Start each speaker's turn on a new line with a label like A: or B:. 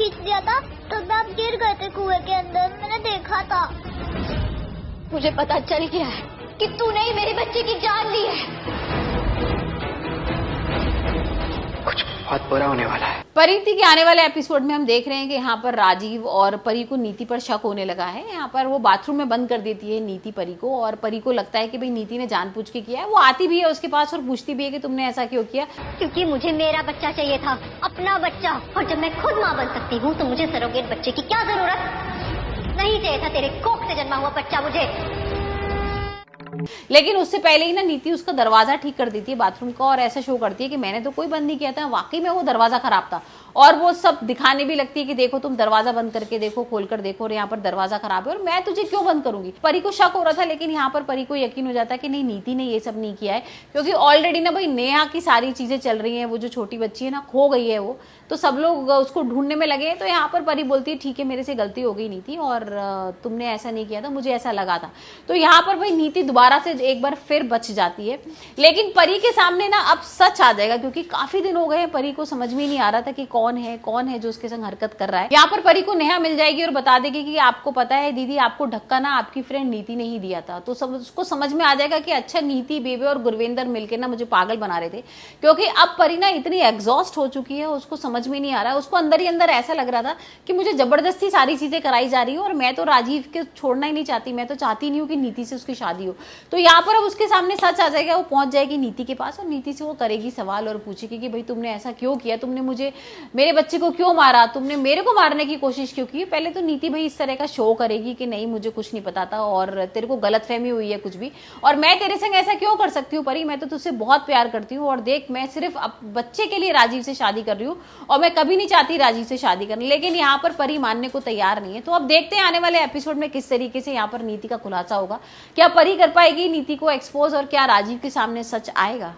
A: खींच दिया था तो आप गिर गए थे कुएं के अंदर, मैंने देखा था।
B: मुझे पता चल गया है कि तूने ही मेरे बच्चे की जान ली है।
C: कुछ बहुत बुरा होने वाला है।
D: परिणीति के आने वाले एपिसोड में हम देख रहे हैं कि यहाँ पर राजीव और परी को नीति पर शक होने लगा है। यहाँ पर वो बाथरूम में बंद कर देती है नीति परी को, और परी को लगता है कि भाई नीति ने जानबूझ के किया है। वो आती भी है उसके पास और पूछती भी है कि तुमने ऐसा क्यों किया।
B: क्योंकि मुझे मेरा बच्चा चाहिए था, अपना बच्चा, और जब मैं खुद माँ बन सकती हूँ तो मुझे सरोगेट बच्चे की क्या जरूरत। नहीं चाहिए था तेरे कोख से जन्मा हुआ बच्चा मुझे।
D: लेकिन उससे पहले ही ना नीति उसका दरवाजा ठीक कर देती है बाथरूम का, और ऐसा शो करती है कि मैंने तो कोई बंद नहीं किया था, वाकई में वो दरवाजा खराब था। और वो सब दिखाने भी लगती है कि देखो तुम दरवाजा बंद करके देखो, खोल कर देखो, और यहाँ पर दरवाजा खराब है और मैं तुझे क्यों बंद करूंगी। परी को शक हो रहा था, लेकिन यहाँ पर परी को यकीन हो जाता है कि नहीं, नीति ने ये सब नहीं किया है, क्योंकि ऑलरेडी ना भाई नेहा की सारी चीजें चल रही है। वो जो छोटी बच्ची है ना, खो गई है वो, तो सब लोग उसको ढूंढने में लगे हैं। तो यहाँ पर परी बोलती है ठीक है, मेरे से गलती हो गई नीति, और तुमने ऐसा नहीं किया था, मुझे ऐसा लगा था। तो यहाँ पर भाई नीति दोबारा से एक बार फिर बच जाती है। लेकिन परी के सामने ना अब सच आ जाएगा, क्योंकि काफी दिन हो गए परी को समझ में नहीं आ रहा था कि कौन है जो उसके संग हरकत कर रहा है। यहाँ पर परी को नेहा मिल जाएगी और बता देगी कि आपको पता है दीदी, आपको ढक्का ना आपकी फ्रेंड नीति ने ही दिया था। तो सब उसको समझ में आ जाएगा कि अच्छा, नीति, बेबे और गुरविंदर मिलकर ना मुझे पागल बना रहे थे। क्योंकि अब परी ना इतनी एग्जॉस्ट हो चुकी है, उसको समझ में नहीं आ रहा है। उसको अंदर ही अंदर ऐसा लग रहा था कि मुझे जबरदस्ती सारी चीजें कराई जा रही है, और मैं तो राजीव के छोड़ना ही नहीं चाहती, मैं तो चाहती नहीं हूँ कि नीति से उसकी शादी हो। तो यहाँ पर अब उसके सामने सच आ जाएगा। वो पहुंच जाएगी नीति के पास और नीति से वो करेगी सवाल और पूछेगी कि भाई तुमने ऐसा क्यों किया, तुमने मुझे, मेरे बच्चे को क्यों मारा, तुमने मेरे को मारने की कोशिश क्यों की। पहले तो नीति भाई इस तरह का शो करेगी कि नहीं, मुझे कुछ नहीं पता था और तेरे को गलतफहमी हुई है कुछ भी, और मैं तेरे संग ऐसा क्यों कर सकती हूँ परी, मैं तो तुझसे बहुत प्यार करती हूँ, और देख मैं सिर्फ बच्चे के लिए राजीव से शादी कर रही हूँ और मैं कभी नहीं चाहती राजीव से शादी करना। लेकिन यहाँ पर परी मानने को तैयार नहीं है। तो अब देखते हैं आने वाले एपिसोड में किस तरीके से यहाँ पर नीति का खुलासा होगा। क्या परी कर पाएगी नीति को एक्सपोज, और क्या राजीव के सामने सच आएगा।